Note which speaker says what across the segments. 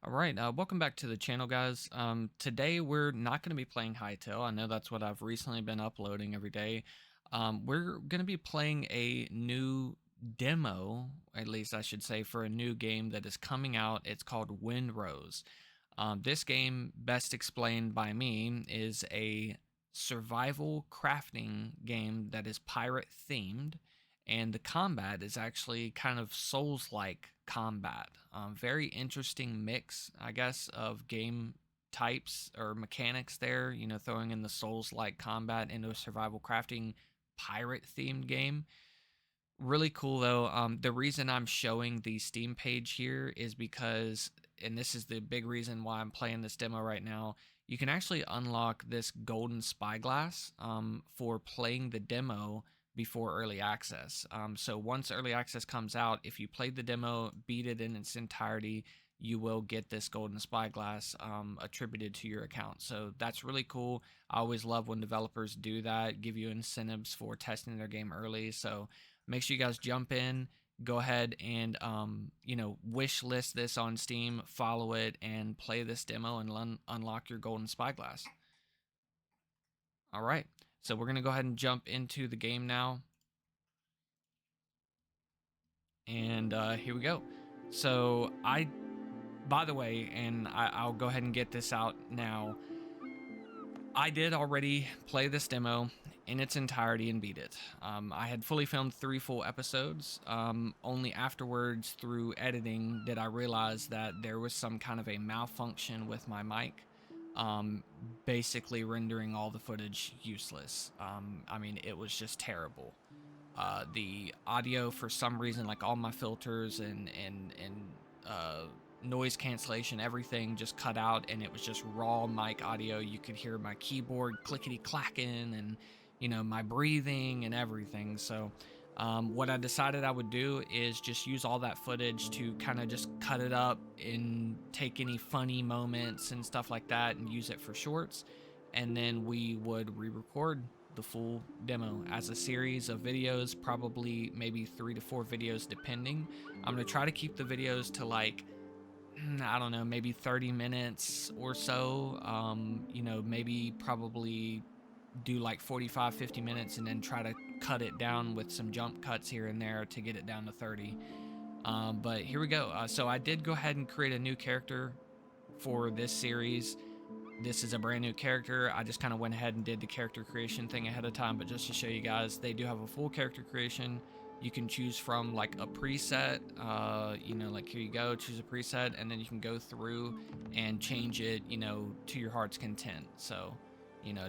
Speaker 1: All right, welcome back to the channel, guys. Today we're not going to be playing Hytale. I know that's what I've recently been uploading every day. We're going to be playing a new demo, at least I should say, for a new game that is coming out. It's called Windrose. This game, best explained by me, is a survival crafting game that is pirate themed, and the combat is actually kind of Souls-like combat. Very interesting mix, I guess, of game types or mechanics there. You know, throwing in the Souls-like combat into a survival crafting pirate themed game. Really cool though. The reason I'm showing the Steam page here is because, and this is the big reason why I'm playing this demo right now, you can actually unlock this golden spyglass for playing the demo before early access. So once early access comes out, if you played the demo, beat it in its entirety, you will get this golden spyglass attributed to your account. So that's really cool. I always love when developers do that, give you incentives for testing their game early. So make sure you guys jump in, go ahead and wish list this on Steam, follow it, and play this demo and unlock your golden spyglass. All right, so we're gonna go ahead and jump into the game now, and here we go. So by the way, and I'll go ahead and get this out now. I did already play this demo in its entirety and beat it. I had fully filmed 3 full episodes. Only afterwards, through editing, did I realize that there was some kind of a malfunction with my mic, basically rendering all the footage useless. I mean, it was just terrible. The audio, for some reason, like all my filters and noise cancellation, everything just cut out, and it was just raw mic audio. You could hear my keyboard clickety clacking, and my breathing and everything. So what I decided I would do is just use all that footage to kind of just cut it up and take any funny moments and stuff like that and use it for shorts, and then we would re-record the full demo as a series of videos, probably maybe 3 to 4 videos depending. I'm gonna try to keep the videos to, like, I don't know, maybe 30 minutes or so. Maybe probably do like 45, 50 minutes and then try to cut it down with some jump cuts here and there to get it down to 30. But here we go. So I did go ahead and create a new character for this series. This is a brand new character. I just kind of went ahead and did the character creation thing ahead of time, but just to show you guys, they do have a full character creation. You can choose from like a preset, like here you go, choose a preset, and then you can go through and change it, to your heart's content. So,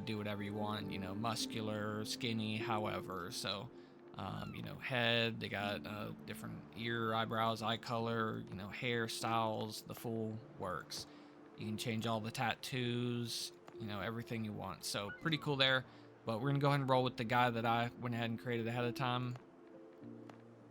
Speaker 1: do whatever you want, muscular, skinny, however. So, head, they got different ear, eyebrows, eye color, hairstyles, the full works. You can change all the tattoos, everything you want. So pretty cool there. But we're gonna go ahead and roll with the guy that I went ahead and created ahead of time.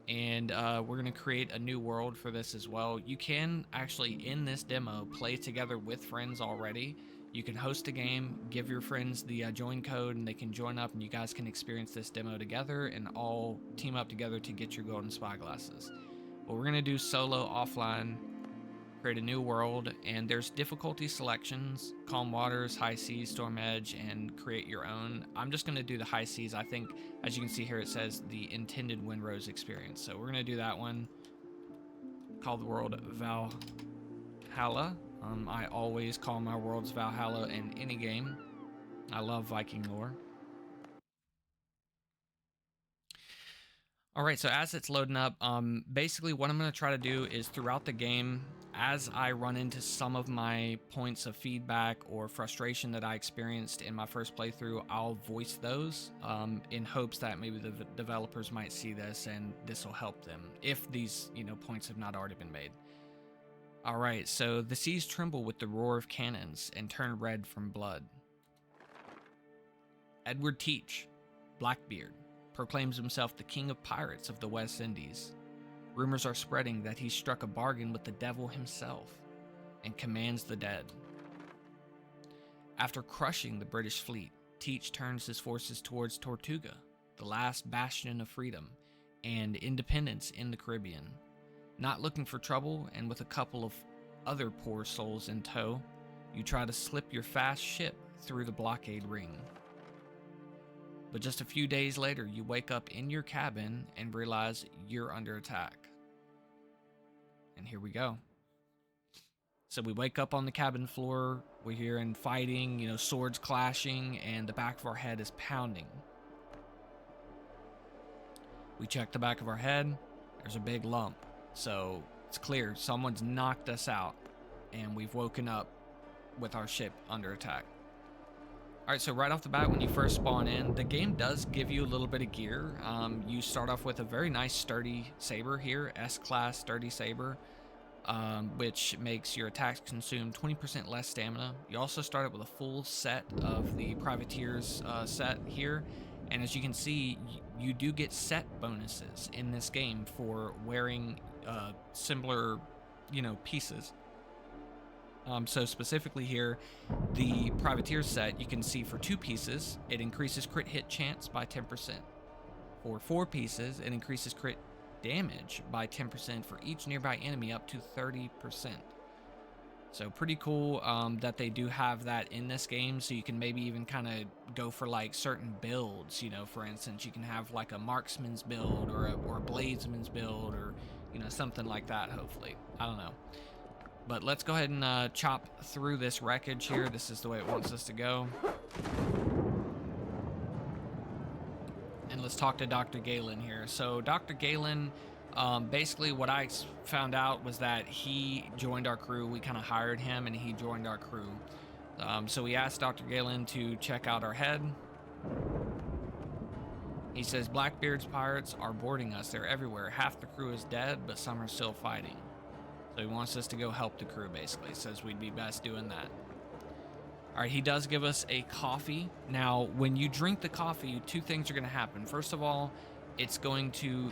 Speaker 1: And we're gonna create a new world for this as well. You can actually, in this demo, play together with friends already. You can host a game, give your friends the join code, and they can join up, and you guys can experience this demo together and all team up together to get your golden spyglasses. But we're gonna do solo offline, create a new world, and there's difficulty selections: calm waters, high seas, storm edge, and create your own. I'm just going to do the high seas. I think, as you can see here, it says the intended Windrose experience, so we're going to do that one. Call the world Valhalla. I always call my worlds Valhalla in any game. I love Viking lore. All right, so as it's loading up, basically what I'm going to try to do is throughout the game, as I run into some of my points of feedback or frustration that I experienced in my first playthrough, I'll voice those in hopes that maybe the developers might see this and this will help them if these points have not already been made. All right, so the seas tremble with the roar of cannons and turn red from blood. Edward Teach, Blackbeard, proclaims himself the king of pirates of the West Indies. Rumors are spreading that he struck a bargain with the devil himself and commands the dead. After crushing the British fleet, Teach turns his forces towards Tortuga, the last bastion of freedom and independence in the Caribbean. Not looking for trouble, and with a couple of other poor souls in tow, you try to slip your fast ship through the blockade ring. But just a few days later, you wake up in your cabin and realize you're under attack. And here we go. So we wake up on the cabin floor, we're hearing fighting, swords clashing, and the back of our head is pounding. We check the back of our head, there's a big lump. So it's clear someone's knocked us out, and we've woken up with our ship under attack. All right, so right off the bat, when you first spawn in, the game does give you a little bit of gear. You start off with a very nice sturdy saber here, S-class sturdy saber, which makes your attacks consume 20% less stamina. You also start up with a full set of the Privateer's set here, and as you can see, you do get set bonuses in this game for wearing similar, pieces. So specifically here, the Privateer set, you can see for 2 pieces, it increases crit hit chance by 10%. For 4 pieces, it increases crit damage by 10% for each nearby enemy up to 30%. So pretty cool that they do have that in this game, so you can maybe even kind of go for like certain builds. For instance, you can have like a marksman's build or a bladesman's build, or something like that, hopefully. I don't know. But let's go ahead and chop through this wreckage here. This is the way it wants us to go. And let's talk to Dr. Galen here. So Dr. Galen, basically what I found out was that he joined our crew. We kind of hired him and he joined our crew. So we asked Dr. Galen to check out our head. He says, Blackbeard's pirates are boarding us. They're everywhere. Half the crew is dead, but some are still fighting. So he wants us to go help the crew, basically. Says we'd be best doing that. All right, he does give us a coffee. Now, when you drink the coffee, 2 things are going to happen. First of all, it's going to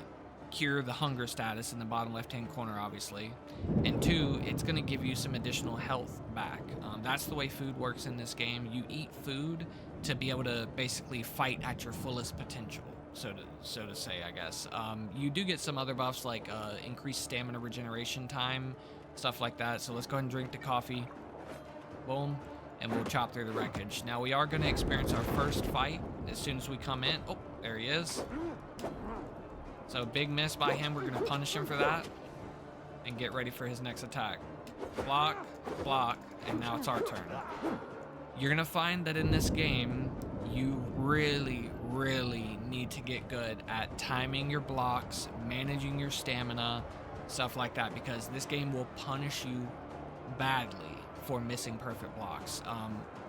Speaker 1: cure the hunger status in the bottom left-hand corner, obviously. And 2, it's going to give you some additional health back. That's the way food works in this game. You eat food to be able to basically fight at your fullest potential. So to say, I guess. You do get some other buffs like increased stamina regeneration time, stuff like that. So let's go ahead and drink the coffee. Boom. And we'll chop through the wreckage. Now we are going to experience our first fight as soon as we come in. Oh, there he is. So big miss by him. We're going to punish him for that. And get ready for his next attack. Block, block, and now it's our turn. You're going to find that in this game, you really need to get good at timing your blocks, managing your stamina, stuff like that, because this game will punish you badly for missing perfect blocks.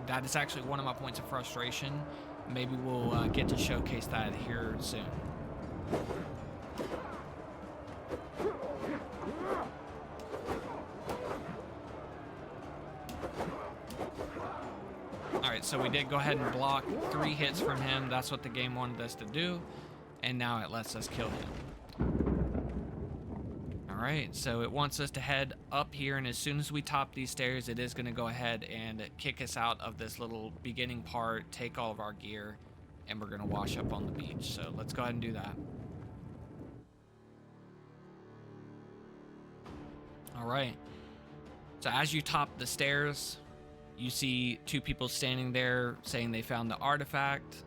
Speaker 1: That is actually one of my points of frustration. Maybe we'll get to showcase that here soon. Alright, so we did go ahead and block 3 hits from him. That's what the game wanted us to do. And now it lets us kill him. Alright, so it wants us to head up here, and as soon as we top these stairs, it is going to go ahead and kick us out of this little beginning part, take all of our gear, and we're going to wash up on the beach. So let's go ahead and do that. Alright, so as you top the stairs, you see 2 people standing there saying they found the artifact.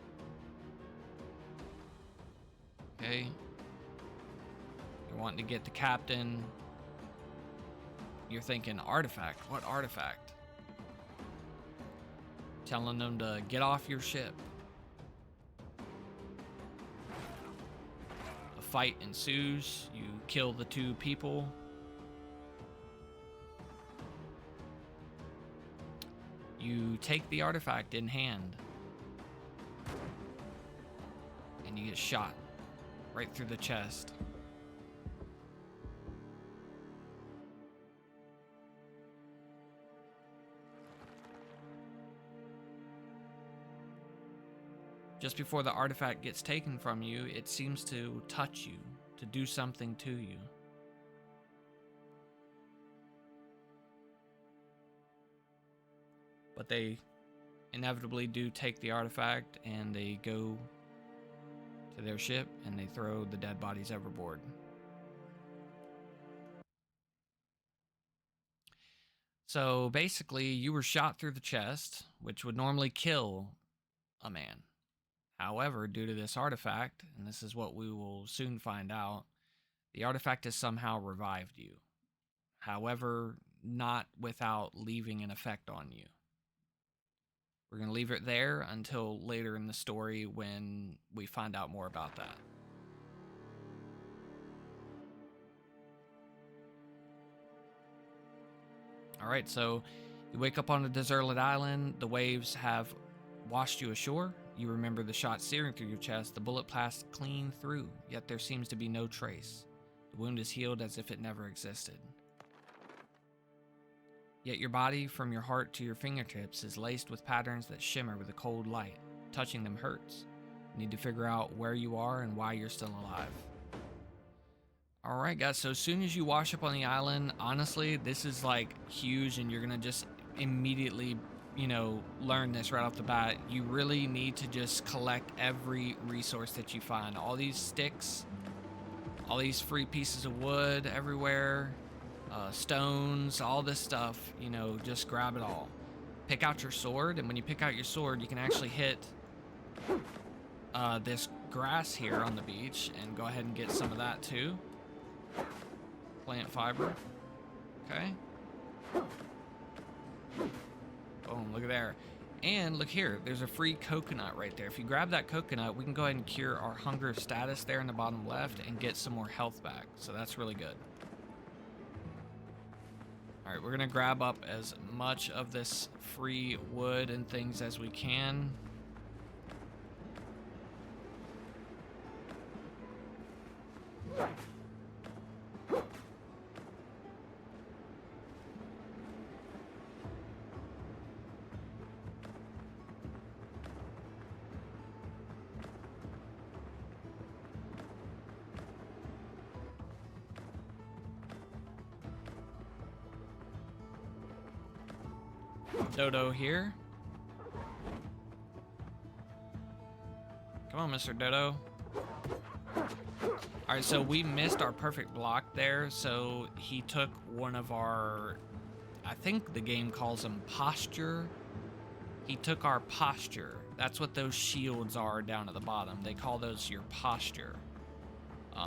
Speaker 1: Okay. You're wanting to get the captain. You're thinking, artifact? What artifact? Telling them to get off your ship. A fight ensues. You kill the 2 people. You take the artifact in hand, and you get shot right through the chest. Just before the artifact gets taken from you, it seems to touch you, to do something to you. But they inevitably do take the artifact, and they go to their ship and they throw the dead bodies overboard. So basically, you were shot through the chest, which would normally kill a man. However, due to this artifact, and this is what we will soon find out, the artifact has somehow revived you. However, not without leaving an effect on you. We're going to leave it there until later in the story when we find out more about that. Alright, so you wake up on a deserted island. The waves have washed you ashore. You remember the shot searing through your chest. The bullet passed clean through, yet there seems to be no trace. The wound is healed as if it never existed. Yet your body, from your heart to your fingertips, is laced with patterns that shimmer with a cold light. Touching them hurts. You need to figure out where you are and why you're still alive. Alright guys, so as soon as you wash up on the island, honestly, this is like huge and you're gonna just immediately, you know, learn this right off the bat. You really need to just collect every resource that you find. All these sticks, all these free pieces of wood everywhere, stones, all this stuff, you know, just grab it all. Pick out your sword, and when you pick out your sword, you can actually hit this grass here on the beach and go ahead and get some of that too. Plant fiber. Okay. Boom, look at there. And look here, there's a free coconut right there. If you grab that coconut, we can go ahead and cure our hunger status there in the bottom left and get some more health back. So that's really good. Alright, we're gonna grab up as much of this free wood and things as we can. Dodo here. Come on, Mr. Dodo. Alright, so we missed our perfect block there, so he took one of our, I think the game calls them posture. He took our posture. That's what those shields are down at the bottom. They call those your posture.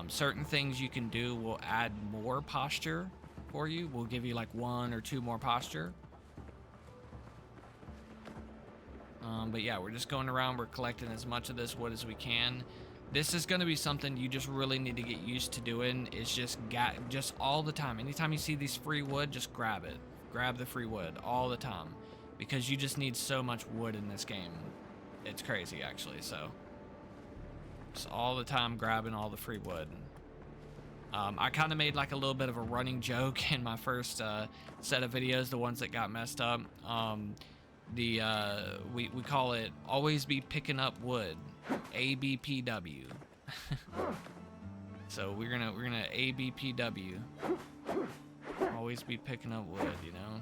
Speaker 1: Certain things you can do will add more posture for you. Will give you like 1 or 2 more posture. But yeah, we're just going around, we're collecting as much of this wood as we can. This is going to be something you just really need to get used to doing, is just all the time. Anytime you see these free wood, just grab it. Grab the free wood all the time, because you just need so much wood in this game. It's crazy, actually. So just all the time grabbing all the free wood. I kind of made like a little bit of a running joke in my first set of videos, the ones that got messed up. We call it always be picking up wood, ABPW. So we're gonna ABPW, always be picking up wood, you know.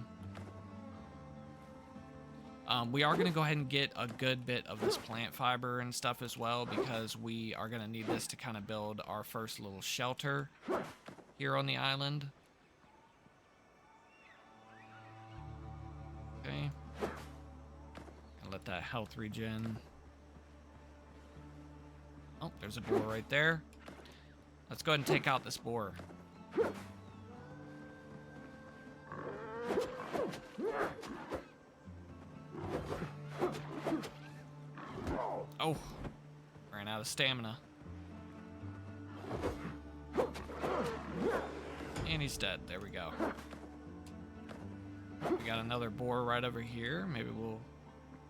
Speaker 1: We are gonna go ahead and get a good bit of this plant fiber and stuff as well, because we are gonna need this to kind of build our first little shelter here on the island. Okay. Let that health regen. Oh, there's a boar right there. Let's go ahead and take out this boar. Oh, ran out of stamina. And he's dead. There we go. We got another boar right over here. Maybe we'll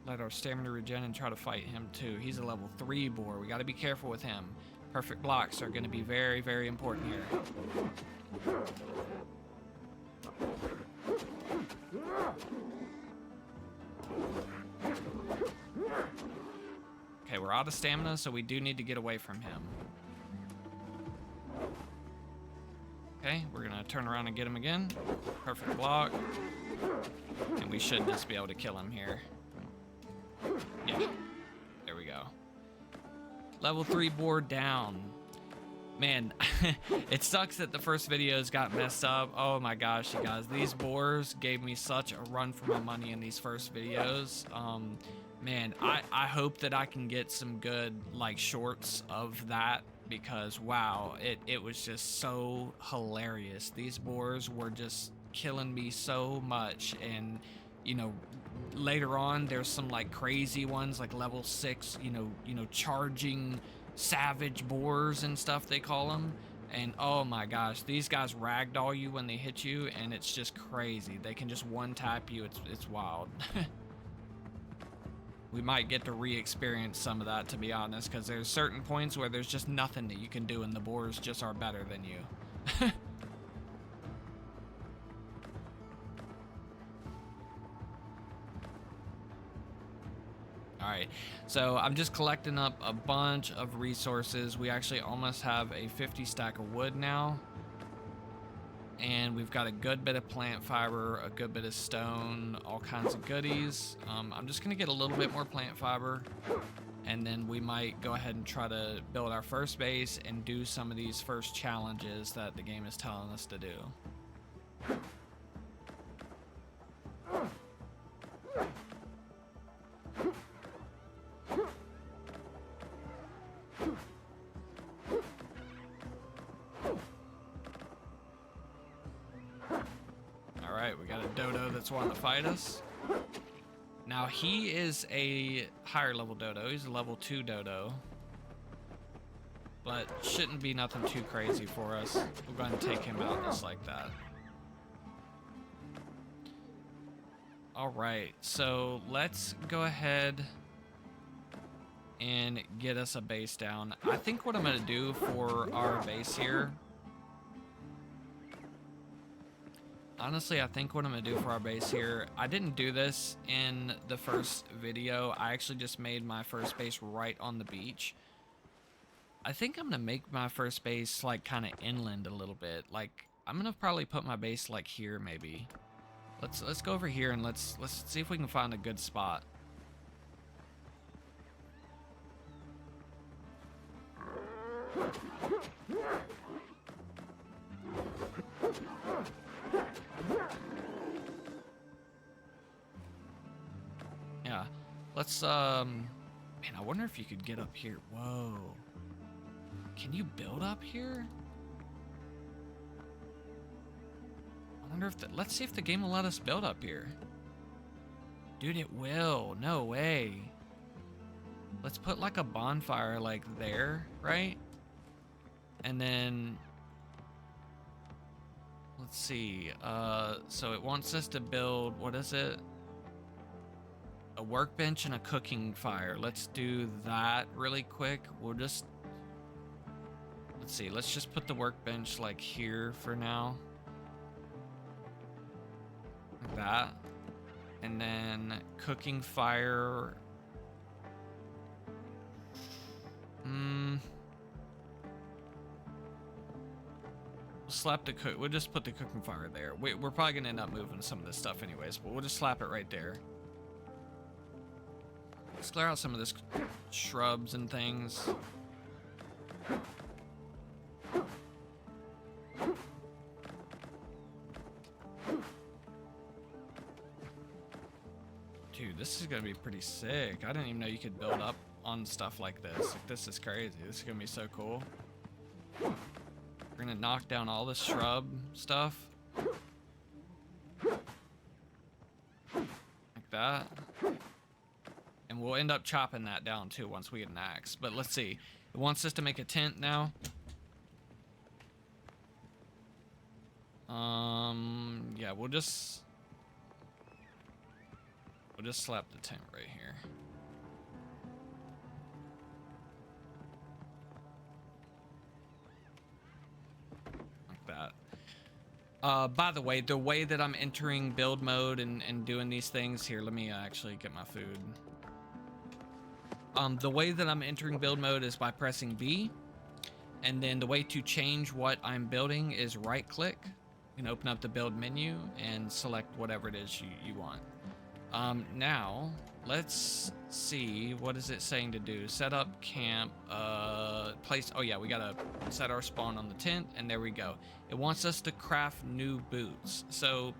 Speaker 1: let our stamina regen and try to fight him too. He's a level 3 boar. We got to be careful with him. Perfect blocks are going to be very, very important here. Okay, we're out of stamina, so we do need to get away from him. Okay, we're going to turn around and get him again. Perfect block. And we should just be able to kill him here. Yeah, there we go. Level 3 board down. Man, it sucks that the first videos got messed up. Oh my gosh, you guys, these boars gave me such a run for my money in these first videos. Man, I hope that I can get some good like shorts of that, because wow, it was just so hilarious. These boars were just killing me so much. And you know, later on there's some like crazy ones like level 6, charging savage boars and stuff, they call them. And oh my gosh, these guys ragdoll you when they hit you, and it's just crazy. They can just one tap you. It's wild. We might get to re-experience some of that, to be honest, because there's certain points where there's just nothing that you can do and the boars just are better than you. All right, so I'm just collecting up a bunch of resources. We actually almost have a 50 stack of wood now. And we've got a good bit of plant fiber, a good bit of stone, all kinds of goodies. I'm just gonna get a little bit more plant fiber, and then we might go ahead and try to build our first base and do some of these first challenges that the game is telling us to do. We got a dodo that's wanting to fight us. Now he is a higher level dodo. He's a level 2 dodo, but shouldn't be nothing too crazy for us. We're going to take him out just like that. All right, so let's go ahead and get us a base down. I think what I'm going to do for our base here, honestly, I think what I'm gonna do for our base here, I didn't do this in the first video. I actually just made my first base right on the beach. I think I'm gonna make my first base like kind of inland a little bit. Like I'm gonna probably put my base like here maybe. Let's go over here and let's see if we can find a good spot. Yeah, let's man, I wonder if you could get up here. Whoa, can you build up here? I wonder if let's see if the game will let us build up here. Dude, it will. No way. Let's put like a bonfire like there, right? And then let's see, so it wants us to build, what is it? A workbench and a cooking fire. Let's do that really quick. We'll just, let's see, let's just put the workbench like here for now. Like that. And then cooking fire. We'll just put the cooking fire there. We're probably gonna end up moving some of this stuff anyways, but we'll just slap it right there. Let's clear out some of this shrubs and things. Dude, this is gonna be pretty sick. I didn't even know you could build up on stuff like this. Like, this is crazy. This is gonna be so cool. We're gonna knock down all this shrub stuff. Like that. And we'll end up chopping that down too once we get an axe. But let's see. It wants us to make a tent now. Yeah, we'll just slap the tent right here. Like that. By the way that I'm entering build mode and doing these things here, let me actually get my food. The way that I'm entering build mode is by pressing B, and then the way to change what I'm building is right click. You can open up the build menu and select whatever it is you want. Now let's see, what is it saying to do? Set up camp, place, oh yeah, we gotta set our spawn on the tent, and there we go. It wants us to craft new boots. So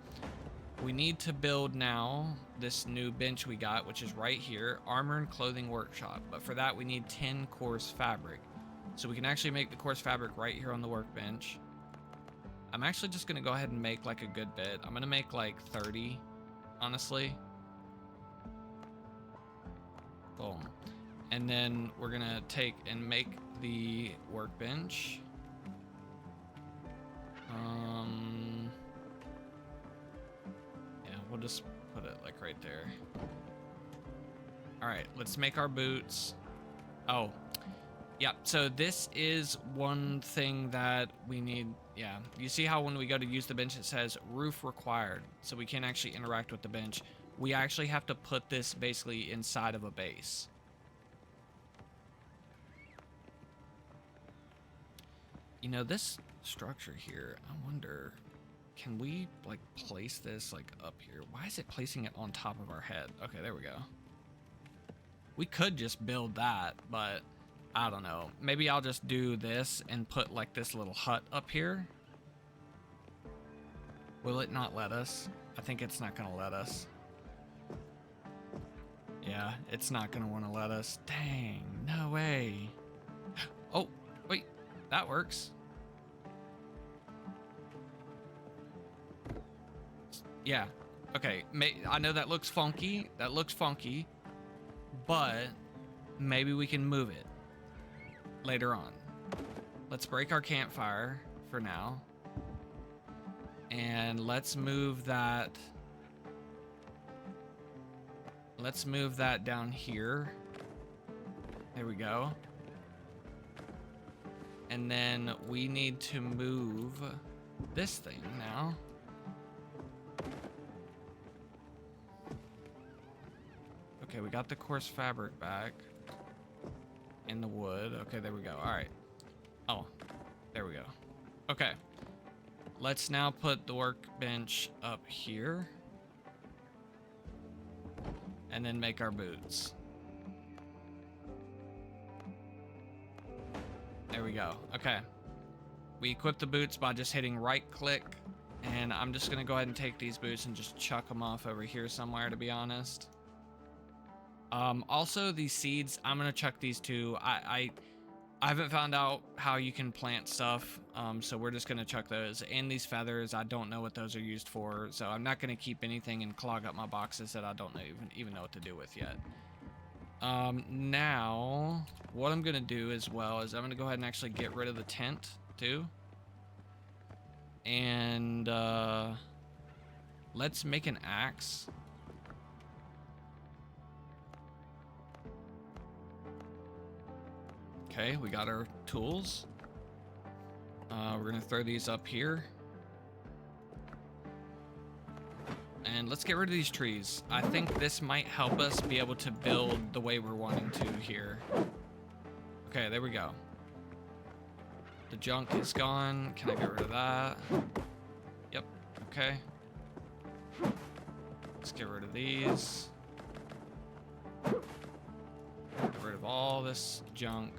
Speaker 1: we need to build now this new bench we got, which is right here, armor and clothing workshop. But for that, we need 10 coarse fabric. So we can actually make the coarse fabric right here on the workbench. I'm actually just gonna go ahead and make like a good bit. I'm gonna make like 30, honestly. Boom. And then we're gonna take and make the workbench. Yeah, we'll just put it like right there. All right, let's make our boots. Oh, yeah, so this is one thing that we need. Yeah, you see how when we go to use the bench, it says roof required. So we can't actually interact with the bench. We actually have to put this basically inside of a base. You know, this structure here, I wonder, can we like place this like up here? Why is it placing it on top of our head? Okay, there we go. We could just build that, but I don't know. Maybe I'll just do this and put like this little hut up here. Will it not let us? I think it's not gonna let us. Yeah, it's not gonna want to let us. Dang, no way. Oh, wait, that works. Yeah, okay, I know that looks funky. That looks funky, but maybe we can move it later on. Let's break our campfire for now. And let's move that. Let's move that down here. There we go. And then we need to move this thing now. Okay, we got the coarse fabric back. In the wood. Okay, there we go. All right. Oh, there we go. Okay. Let's now put the workbench up here. And then make our boots. There we go. Okay. We equip the boots by just hitting right click. And I'm just going to go ahead and take these boots and just chuck them off over here somewhere, to be honest. Also, these seeds, I'm going to chuck these too. I haven't found out how you can plant stuff, so we're just going to chuck those. And these feathers, I don't know what those are used for, so I'm not going to keep anything and clog up my boxes that I don't even know what to do with yet. Now, what I'm going to do as well is I'm going to go ahead and actually get rid of the tent, too. And, let's make an axe. Okay, we got our tools. We're gonna throw these up here. And let's get rid of these trees. I think this might help us be able to build the way we're wanting to here. Okay, there we go. The junk is gone. Can I get rid of that? Yep, okay. Let's get rid of these. Get rid of all this junk.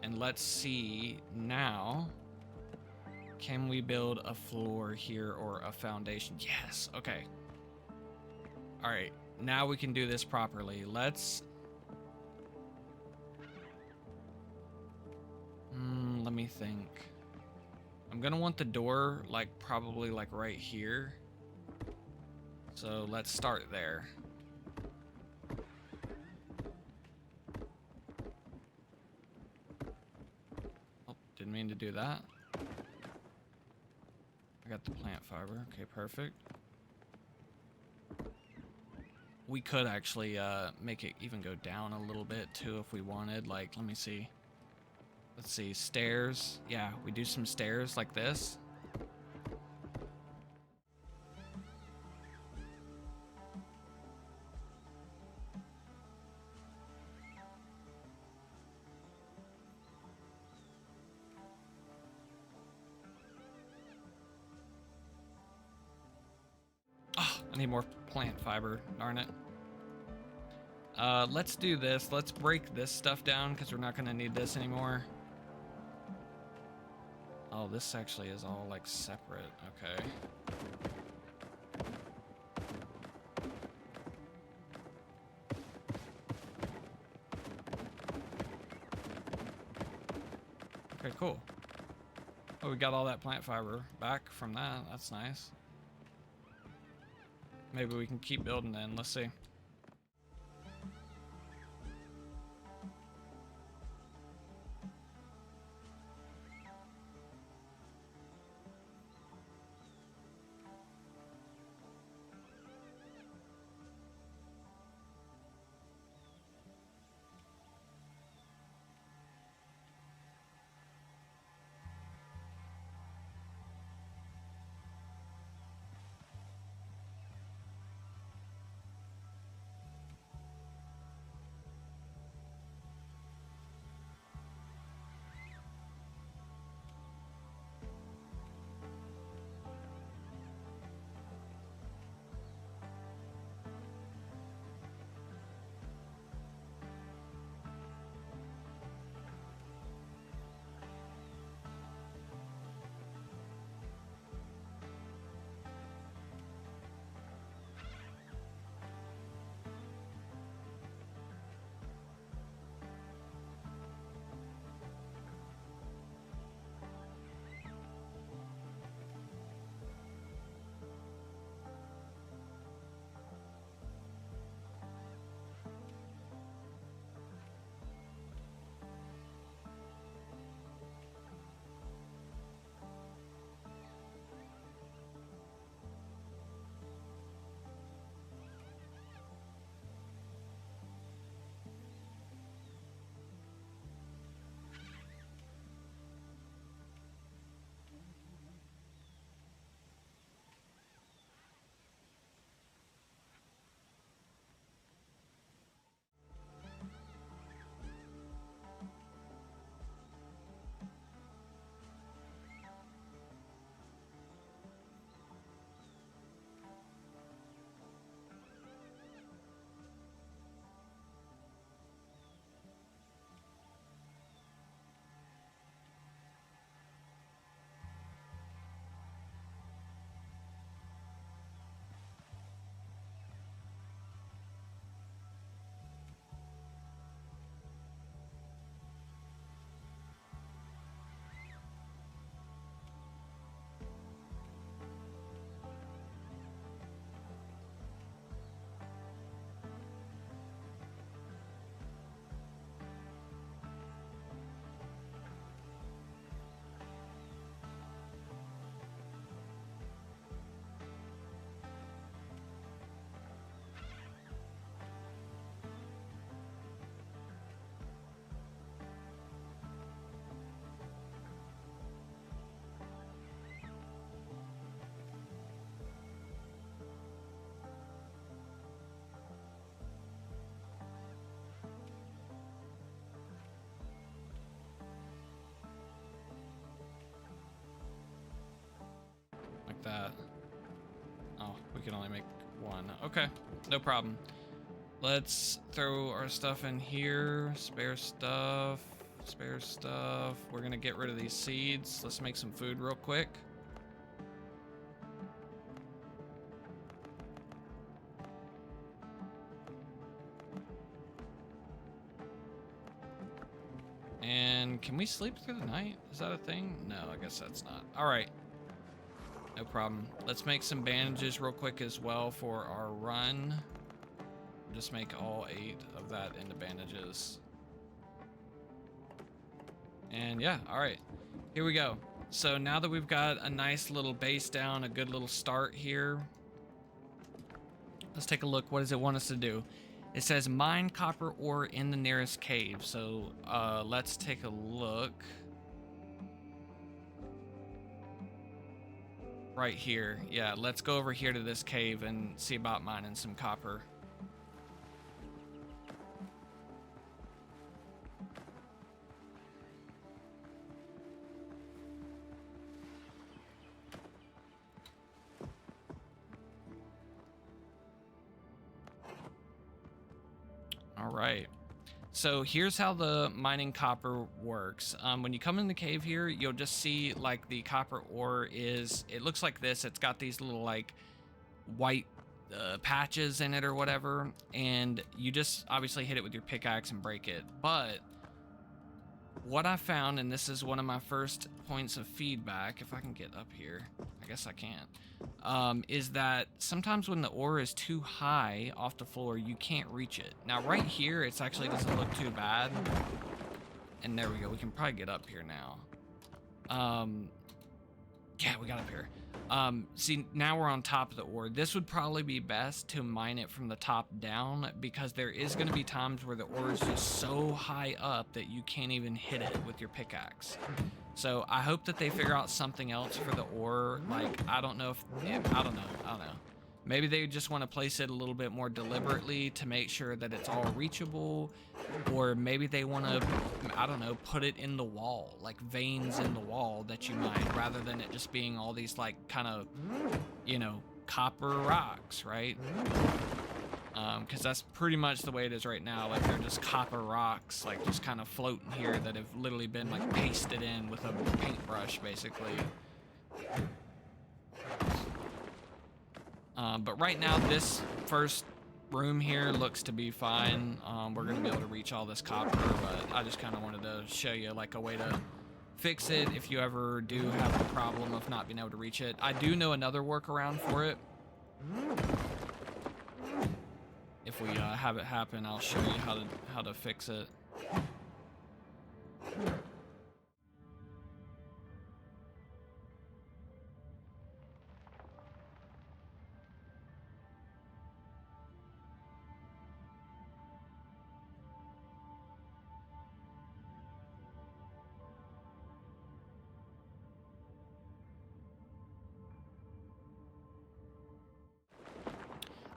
Speaker 1: And let's see now, can we build a floor here or a foundation? Yes, okay. All right, now we can do this properly. Let's, let me think. I'm gonna want the door like probably like right here. So let's start there. Didn't mean to do that. I got the plant fiber. Okay, perfect. We could actually make it even go down a little bit too if we wanted. Like, let me see. Let's see, stairs. Yeah, we do some stairs like this. I need more plant fiber, darn it. Let's do this. Let's break this stuff down because we're not going to need this anymore. Oh, this actually is all like separate. Okay. Okay, cool. Oh, we got all that plant fiber back from that. That's nice. Maybe we can keep building then. Let's see. Like that. Oh, we can only make one. Okay, no problem. Let's throw our stuff in here. Spare stuff. Spare stuff. We're gonna get rid of these seeds. Let's make some food real quick. And can we sleep through the night? Is that a thing? No, I guess that's not. All right. No problem. Let's make some bandages real quick as well for our run. Just make all 8 of that into bandages. And yeah, all right. Here we go. So now that we've got a nice little base down, a good little start here, let's take a look. What does it want us to do? It says mine copper ore in the nearest cave. So let's take a look. Right here. Yeah, let's go over here to this cave and see about mining some copper. All right. So here's how the mining copper works. When you come in the cave here, you'll just see like the copper ore is, it looks like this. It's got these little like white patches in it or whatever. And you just obviously hit it with your pickaxe and break it. But what I found, and this is one of my first points of feedback, if I can get up here, I guess I can't, is that sometimes when the ore is too high off the floor, you can't reach it. Now right here, it's actually doesn't look too bad. And there we go, we can probably get up here now. Yeah, we got up here. See, now we're on top of the ore. This would probably be best to mine it from the top down, because there is going to be times where the ore is just so high up that you can't even hit it with your pickaxe. So I hope that they figure out something else for the ore. Like, I don't know. Maybe they just want to place it a little bit more deliberately to make sure that it's all reachable. Or maybe they want to, I don't know, put it in the wall, like veins in the wall that you mine, rather than it just being all these like kind of, you know, copper rocks, right? Because that's pretty much the way it is right now. Like, they're just copper rocks, like just kind of floating here that have literally been like pasted in with a paintbrush, basically. But right now, this first room here looks to be fine. We're gonna be able to reach all this copper, but I just kind of wanted to show you like a way to fix it if you ever do have the problem of not being able to reach it. I do know another workaround for it. If we have it happen, I'll show you how to fix it.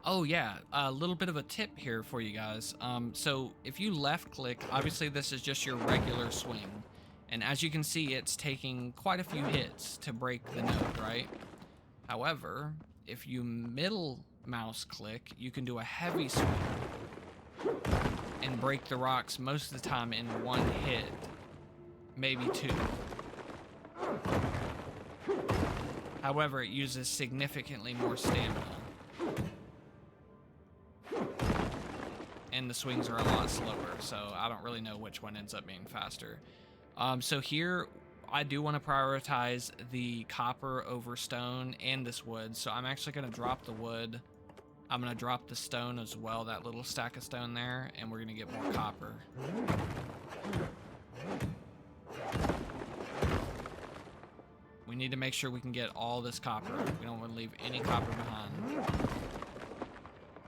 Speaker 1: Oh yeah, a little bit of a tip here for you guys. So if you left click, obviously this is just your regular swing. And as you can see, it's taking quite a few hits to break the node, right? However, if you middle mouse click, you can do a heavy swing and break the rocks most of the time in one hit, maybe two. However, it uses significantly more stamina. And the swings are a lot slower, so I don't really know which one ends up being faster. So here, I do want to prioritize the copper over stone and this wood, so I'm actually going to drop the wood. I'm going to drop the stone as well, that little stack of stone there, and we're going to get more copper. We need to make sure we can get all this copper. We don't want to leave any copper behind.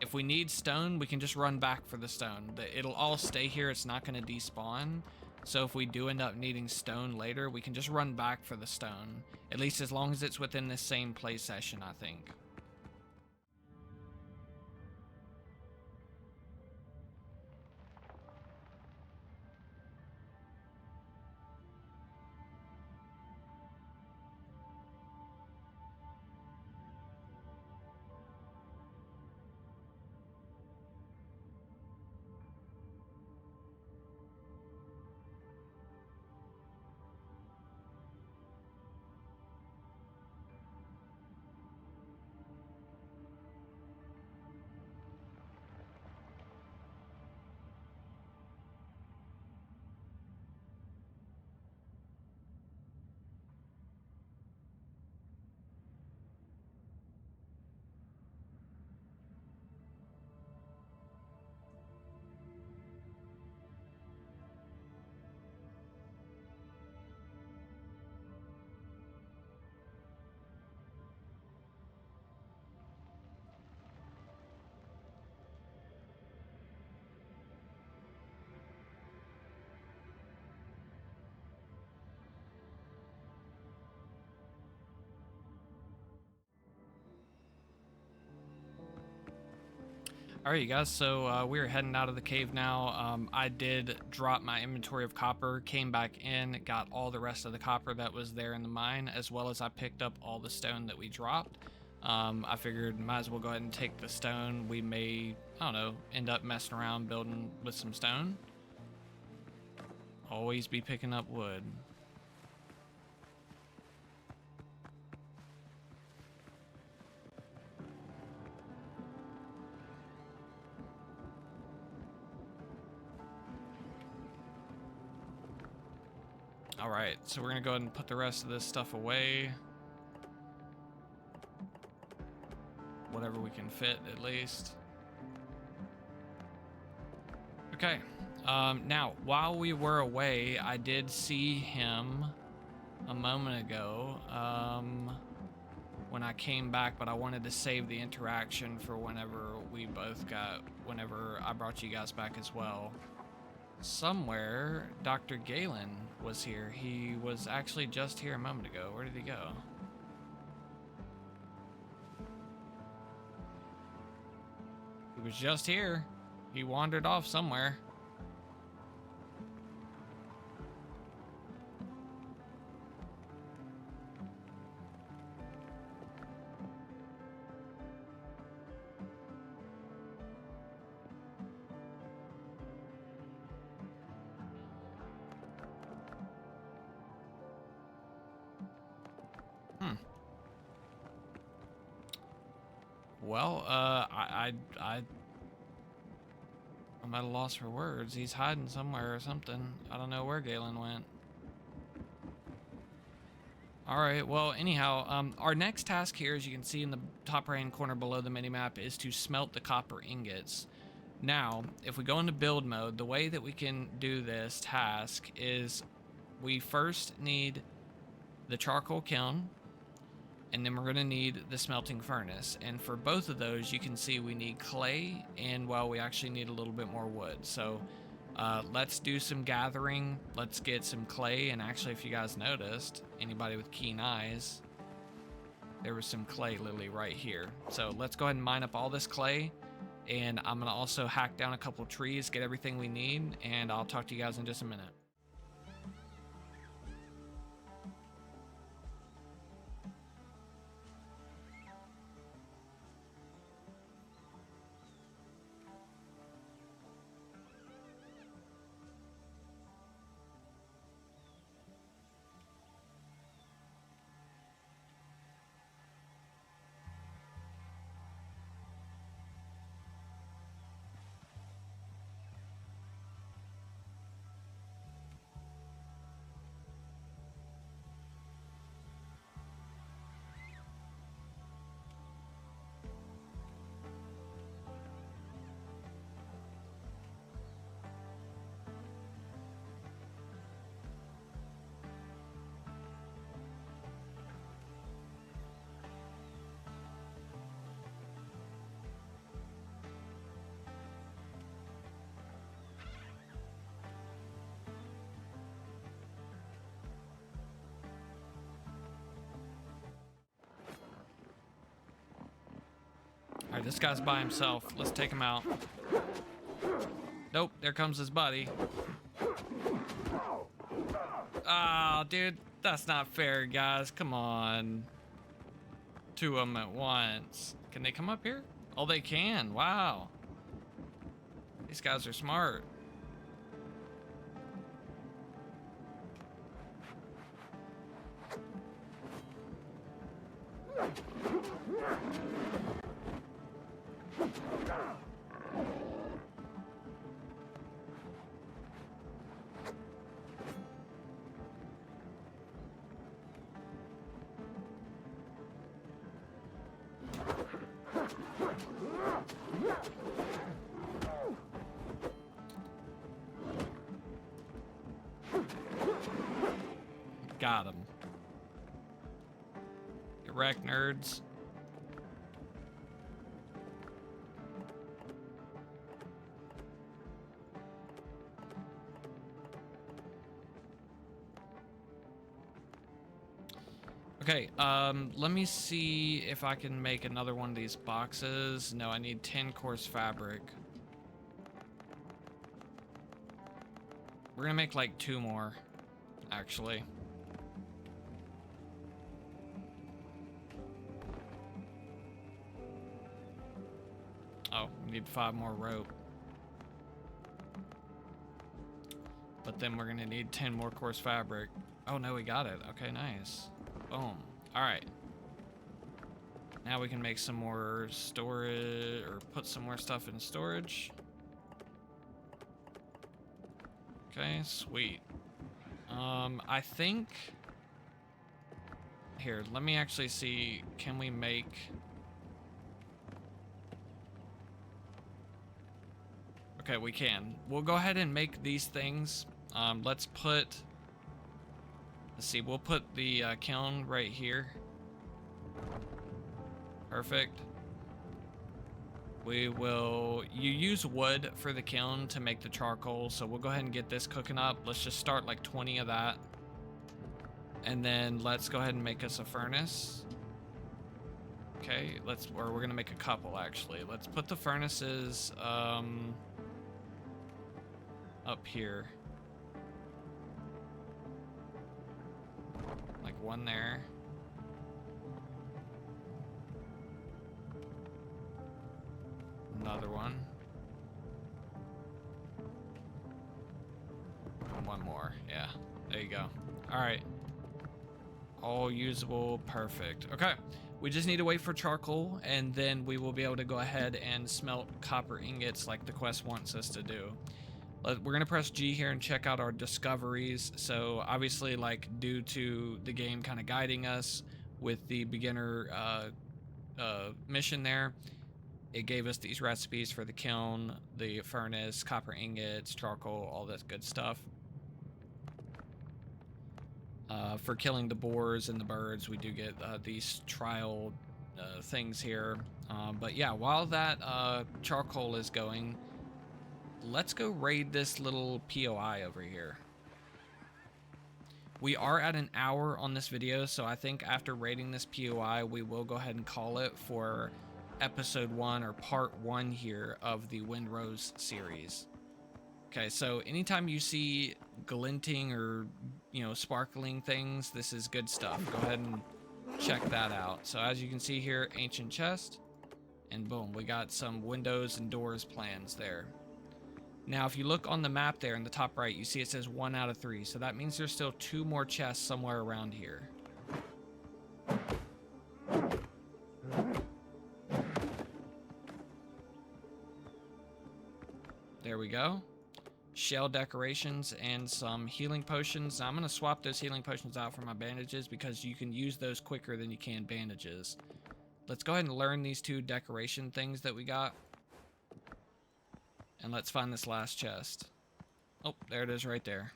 Speaker 1: If we need stone, we can just run back for the stone. It'll all stay here. It's not going to despawn. So if we do end up needing stone later, we can just run back for the stone. At least as long as it's within the same play session, I think. All right, you guys, so we're heading out of the cave now. I did drop my inventory of copper, came back in, got all the rest of the copper that was there in the mine, as well as I picked up all the stone that we dropped. I figured might as well go ahead and take the stone. We may, I don't know, end up messing around building with some stone. Always be picking up wood. All right, so we're gonna go ahead and put the rest of this stuff away. Whatever we can fit, at least. Okay. Now, while we were away, I did see him a moment ago when I came back, but I wanted to save the interaction for whenever I brought you guys back as well. Somewhere, Dr. Galen was here. He was actually just here a moment ago. Where did he go? He was just here. He wandered off somewhere. Well, I'm at a loss for words. He's hiding somewhere or something. I don't know where Galen went. All right, well, anyhow, our next task here, as you can see in the top right-hand corner below the minimap, is to smelt the copper ingots. Now, if we go into build mode, the way that we can do this task is we first need the charcoal kiln, and then we're going to need the smelting furnace. And for both of those, you can see we need clay, and, well, we actually need a little bit more wood. So let's do some gathering. Let's get some clay. And actually, if you guys noticed, anybody with keen eyes, there was some clay literally right here. So let's go ahead and mine up all this clay. And I'm going to also hack down a couple trees, get everything we need, and I'll talk to you guys in just a minute. All right, this guy's by himself. Let's take him out. Nope, there comes his buddy. Ah, dude, that's not fair, guys. Come on. Two of them at once. Can they come up here? Oh, they can. Wow. These guys are smart. Got him. Get wrecked, nerds. Okay, let me see if I can make another one of these boxes. No, I need 10 coarse fabric. We're gonna make like 2 more, actually. Oh, we need 5 more rope. But then we're gonna need 10 more coarse fabric. Oh no, we got it. Okay, nice. Boom. All right. Now we can make some more storage, or put some more stuff in storage. Okay, sweet. I think... Here, let me actually see, can we make... Okay, we can. We'll go ahead and make these things. Let's see, we'll put the kiln right here. Perfect. You use wood for the kiln to make the charcoal, so we'll go ahead and get this cooking up. Let's just start like 20 of that. And then let's go ahead and make us a furnace. Okay, we're gonna make a couple actually. Let's put the furnaces up here. Like one there. Another one. And one more. Yeah, there you go. All right. All usable, perfect. Okay, we just need to wait for charcoal, and then we will be able to go ahead and smelt copper ingots like the quest wants us to do. We're gonna press G here and check out our discoveries. So obviously, like, due to the game kind of guiding us with the beginner mission there, it gave us these recipes for the kiln, the furnace, copper ingots, charcoal, all that good stuff. For killing the boars and the birds, we do get these trial things here. But yeah, while that charcoal is going, let's go raid this little POI over here. We are at an hour on this video, so I think after raiding this POI, we will go ahead and call it for episode 1 or part 1 here of the Windrose series. Okay, so anytime you see glinting or, you know, sparkling things, this is good stuff. Go ahead and check that out. So as you can see here, ancient chest, and boom, we got some windows and doors plans there. Now, if you look on the map there in the top right, you see it says 1 out of 3. So that means there's still 2 more chests somewhere around here. There we go. Shell decorations and some healing potions. Now, I'm going to swap those healing potions out for my bandages because you can use those quicker than you can bandages. Let's go ahead and learn these 2 decoration things that we got. And let's find this last chest. Oh, there it is right there.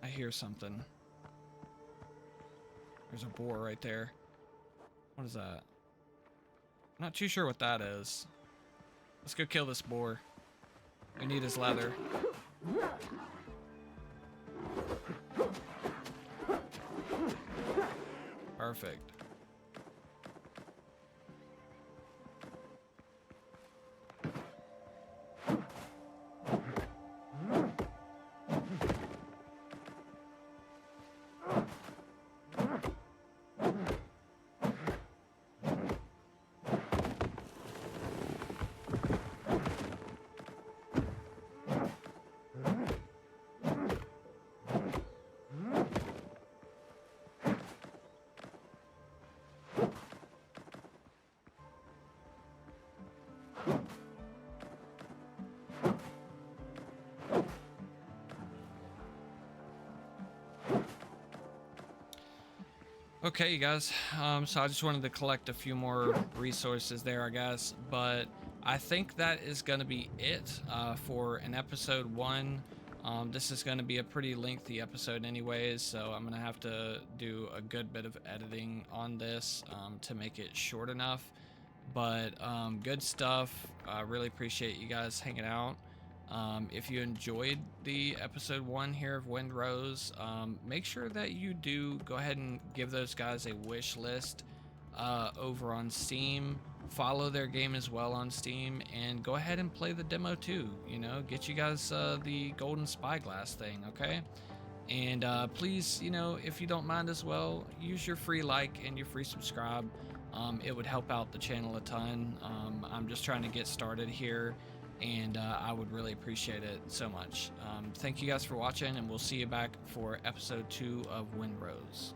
Speaker 1: I hear something. There's a boar right there. What is that? Not too sure what that is. Let's go kill this boar. We need his leather. Perfect. Okay, you guys, so I just wanted to collect a few more resources there, I guess, but I think that is going to be it for an episode 1. This is going to be a pretty lengthy episode anyways, so I'm going to have to do a good bit of editing on this to make it short enough, but good stuff. I really appreciate you guys hanging out. If you enjoyed the episode 1 here of Windrose, make sure that you do go ahead and give those guys a wish list over on Steam. Follow their game as well on Steam, and go ahead and play the demo too. You know, get you guys the golden spyglass thing, okay? And please, if you don't mind as well, use your free like and your free subscribe. It would help out the channel a ton. I'm just trying to get started here, and I would really appreciate it so much. Thank you guys for watching, and we'll see you back for episode 2 of Windrose.